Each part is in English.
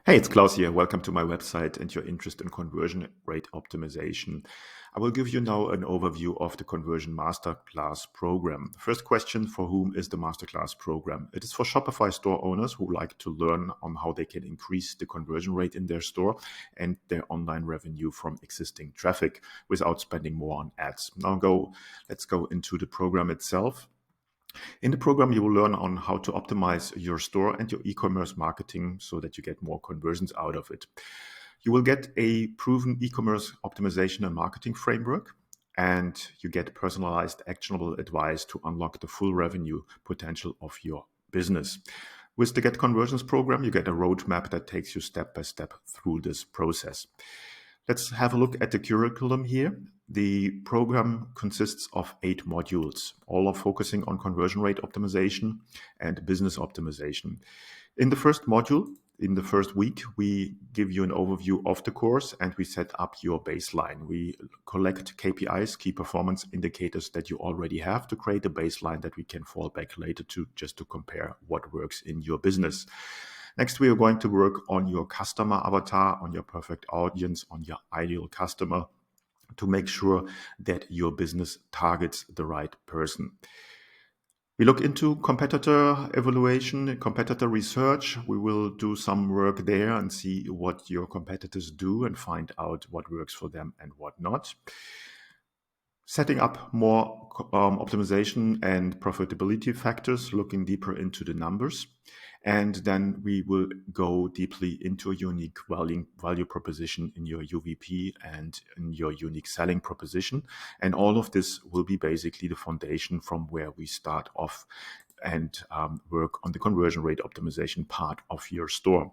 Hey, it's Klaus here. Welcome to my website and your interest in conversion rate optimization. I will give you now an overview of the Conversion Masterclass program. First question: for whom is the Masterclass program? It is for Shopify store owners who like to learn on how they can increase the conversion rate in their store and their online revenue from existing traffic without spending more on ads. Let's go into the program itself. In the program, you will learn on how to optimize your store and your e-commerce marketing so that you get more conversions out of it. You will get a proven e-commerce optimization and marketing framework, and you get personalized, actionable advice to unlock the full revenue potential of your business. With the Get Conversions program, you get a roadmap that takes you step by step through this process. Let's have a look at the curriculum here. The program consists of 8 modules, all are focusing on conversion rate optimization and business optimization. In the first module, in the first week, we give you an overview of the course and we set up your baseline. We collect KPIs, key performance indicators that you already have to create a baseline that we can fall back later to just to compare what works in your business. Next, we are going to work on your customer avatar, on your perfect audience, on your ideal customer to make sure that your business targets the right person. We look into competitor evaluation, competitor research. We will do some work there and see what your competitors do and find out what works for them and what not. Setting up more optimization and profitability factors, looking deeper into the numbers. And then we will go deeply into a unique value proposition in your UVP and in your unique selling proposition. And all of this will be basically the foundation from where we start off and work on the conversion rate optimization part of your store.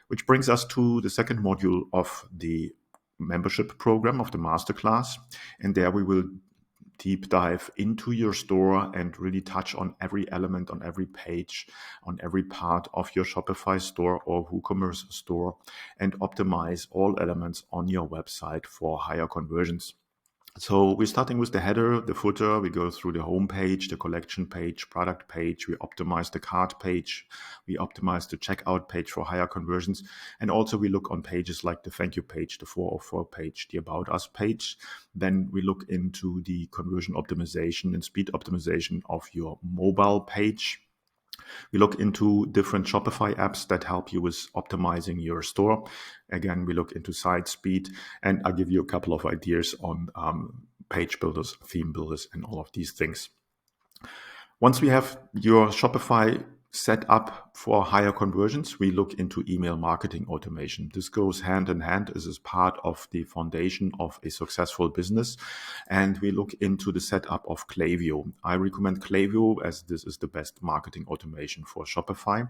Which brings us to the second module of the membership program of the Masterclass. And there we will deep dive into your store and really touch on every element, on every page, on every part of your Shopify store or WooCommerce store, and optimize all elements on your website for higher conversions. So we're starting with the header, the footer. We go through the home page, the collection page, product page. We optimize the cart page. We optimize the checkout page for higher conversions. And also we look on pages like the thank you page, the 404 page, the about us page. Then we look into the conversion optimization and speed optimization of your mobile page. We look into different Shopify apps that help you with optimizing your store. Again, we look into site speed, and I'll give you a couple of ideas on page builders, theme builders, and all of these things. Once we have your Shopify set up for higher conversions, we look into email marketing automation. This goes hand in hand as part of the foundation of a successful business. And we look into the setup of Klaviyo. I recommend Klaviyo as this is the best marketing automation for Shopify.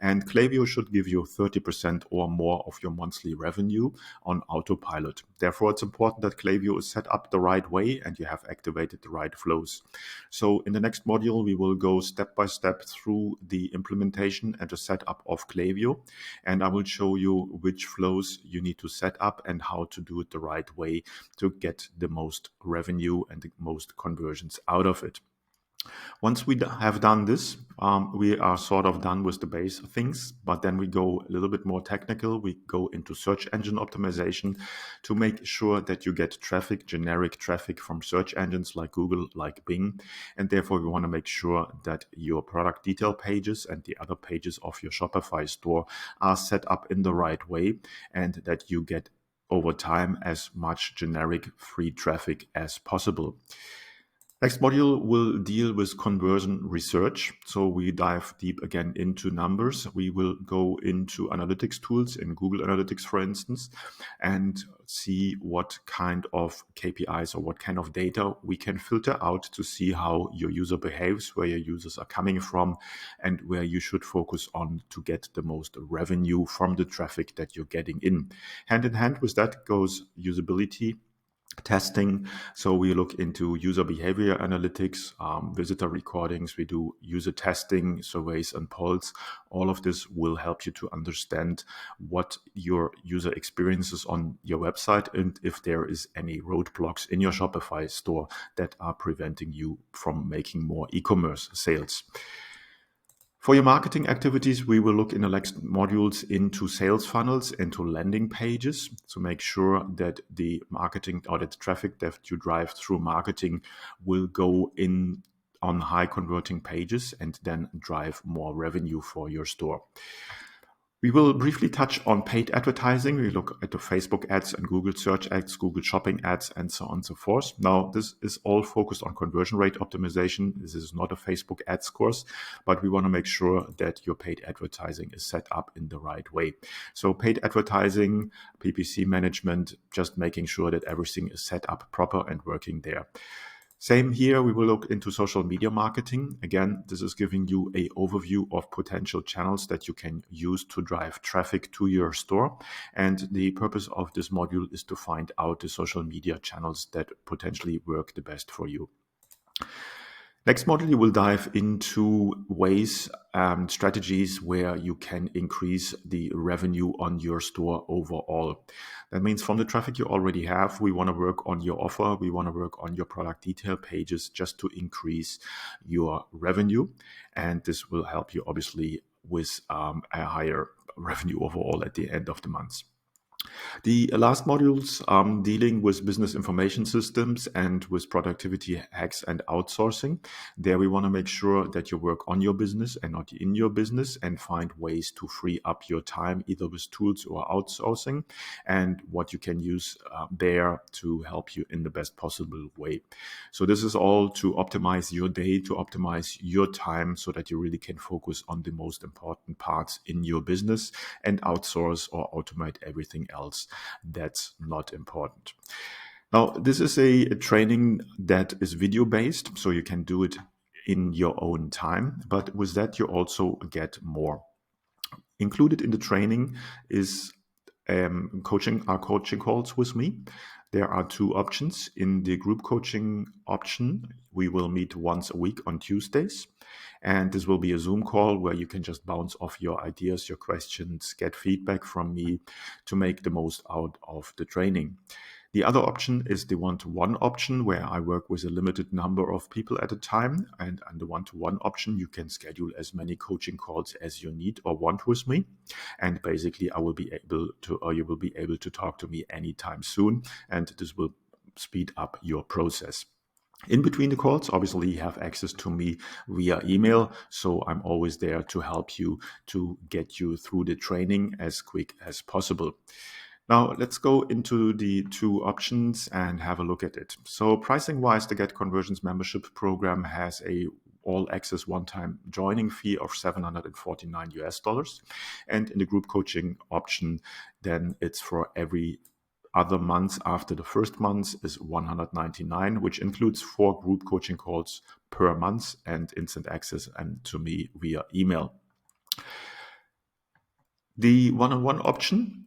And Klaviyo should give you 30% or more of your monthly revenue on autopilot. Therefore, it's important that Klaviyo is set up the right way and you have activated the right flows. So in the next module, we will go step by step through the implementation and the setup of Klaviyo, and I will show you which flows you need to set up and how to do it the right way to get the most revenue and the most conversions out of it. Once we have done this, we are sort of done with the base things, but then we go a little bit more technical. We go into search engine optimization to make sure that you get traffic, generic traffic from search engines like Google, like Bing. And therefore, we want to make sure that your product detail pages and the other pages of your Shopify store are set up in the right way and that you get over time as much generic free traffic as possible. Next module will deal with conversion research. So we dive deep again into numbers. We will go into analytics tools in Google Analytics, for instance, and see what kind of KPIs or what kind of data we can filter out to see how your user behaves, where your users are coming from, and where you should focus on to get the most revenue from the traffic that you're getting in. Hand in hand with that goes usability testing. So we look into user behavior analytics, visitor recordings. We do user testing, surveys, and polls. All of this will help you to understand what your user experiences on your website and if there is any roadblocks in your Shopify store that are preventing you from making more e-commerce sales. For your marketing activities, we will look in the next modules into sales funnels, into landing pages, to make sure that the marketing or that the traffic that you drive through marketing will go in on high converting pages and then drive more revenue for your store. We will briefly touch on paid advertising. We look at the Facebook ads and Google search ads, Google shopping ads, and so on and so forth. Now, this is all focused on conversion rate optimization. This is not a Facebook ads course, but we want to make sure that your paid advertising is set up in the right way. So paid advertising, PPC management, just making sure that everything is set up proper and working there. Same here, we will look into social media marketing. Again, this is giving you an overview of potential channels that you can use to drive traffic to your store. And the purpose of this module is to find out the social media channels that potentially work the best for you. Next module, you will dive into ways and strategies where you can increase the revenue on your store overall. That means from the traffic you already have, we want to work on your offer. We want to work on your product detail pages just to increase your revenue. And this will help you obviously with a higher revenue overall at the end of the month. The last modules dealing with business information systems and with productivity hacks and outsourcing. There we want to make sure that you work on your business and not in your business and find ways to free up your time either with tools or outsourcing and what you can use there to help you in the best possible way. So this is all to optimize your day, to optimize your time so that you really can focus on the most important parts in your business and outsource or automate everything else that's not important. Now, this is a training that is video based, so you can do it in your own time, but with that you also get more. Included in the training is coaching calls with me. There are two options. In the group coaching option, we will meet once a week on Tuesdays. And this will be a Zoom call where you can just bounce off your ideas, your questions, get feedback from me to make the most out of the training. The other option is the one-to-one option where I work with a limited number of people at a time. And on the one-to-one option, you can schedule as many coaching calls as you need or want with me. And basically, I will be able to, or you will be able to talk to me anytime soon. And this will speed up your process. In between the calls, obviously, you have access to me via email. So I'm always there to help you to get you through the training as quick as possible. Now, let's go into the two options and have a look at it. So pricing-wise, the Get Conversions membership program has a all-access one-time joining fee of $749. And in the group coaching option, then it's for every other month after the first month is $199, which includes 4 group coaching calls per month and instant access and to me via email. The one-on-one option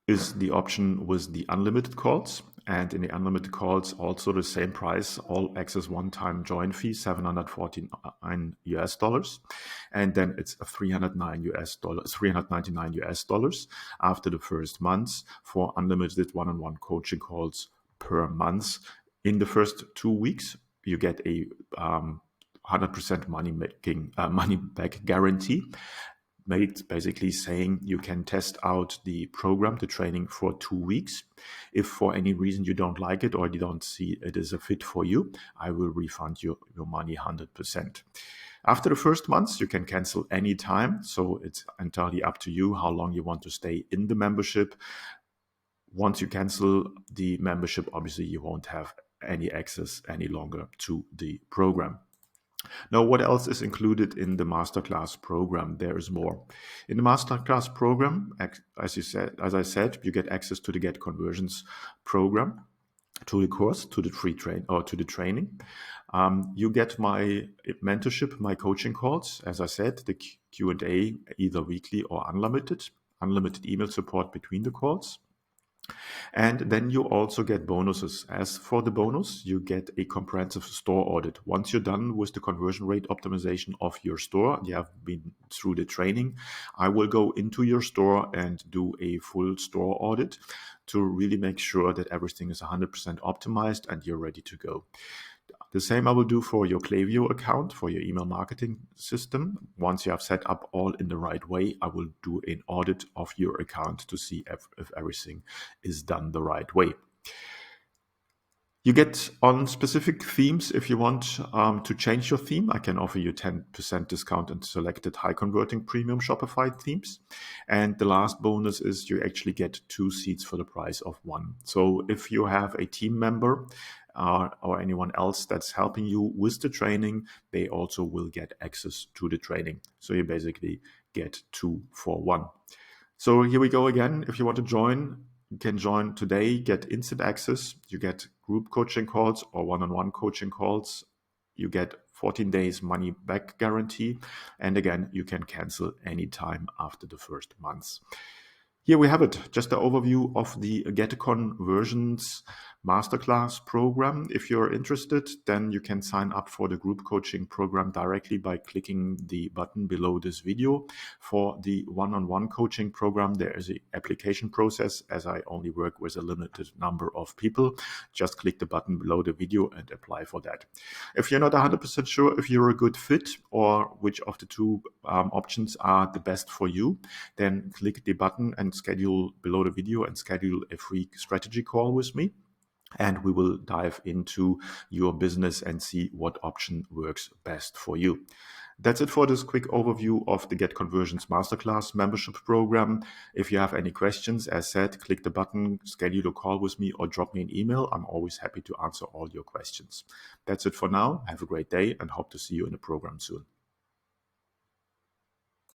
is the option with the unlimited calls. And in the unlimited calls, also the same price, all access one-time join fee, $749. And then it's $399 after the first month for unlimited one-on-one coaching calls per month. In the first 2 weeks, you get a 100% money back guarantee. Basically saying you can test out the program, the training for 2 weeks. If for any reason you don't like it or you don't see it as a fit for you, I will refund your money 100%. After the first month, you can cancel any time. So it's entirely up to you how long you want to stay in the membership. Once you cancel the membership, obviously you won't have any access any longer to the program. Now, what else is included in the Masterclass program? There is more. In the Masterclass program, as I said, you get access to the Get Conversions program, to the course, to the free to the training. You get my mentorship, my coaching calls. As I said, the Q&A either weekly or unlimited email support between the calls. And then you also get bonuses. As for the bonus, you get a comprehensive store audit. Once you're done with the conversion rate optimization of your store, you have been through the training, I will go into your store and do a full store audit to really make sure that everything is 100% optimized and you're ready to go. The same I will do for your Klaviyo account, for your email marketing system. Once you have set up all in the right way, I will do an audit of your account to see if everything is done the right way. You get on specific themes. If you want to change your theme, I can offer you 10% discount on selected high converting premium Shopify themes. And the last bonus is you actually get 2 seats for the price of 1. So if you have a team member or anyone else that's helping you with the training, they also will get access to the training. So you basically get 2 for 1. So here we go again. If you want to join, you can join today, get instant access. You get group coaching calls or one-on-one coaching calls. You get 14 days money back guarantee. And again, you can cancel anytime after the first month. Here we have it, just an overview of the Get Conversions Masterclass program. If you're interested, then you can sign up for the group coaching program directly by clicking the button below this video. For the one-on-one coaching program, there is an application process. As I only work with a limited number of people, just click the button below the video and apply for that. If you're not 100% sure if you're a good fit or which of the two options are the best for you, then click the button and schedule below the video and schedule a free strategy call with me. And we will dive into your business and see what option works best for you. That's it for this quick overview of the Get Conversions Masterclass membership program. If you have any questions, as said, click the button, schedule a call with me, or drop me an email. I'm always happy to answer all your questions. That's it for now. Have a great day and hope to see you in the program soon.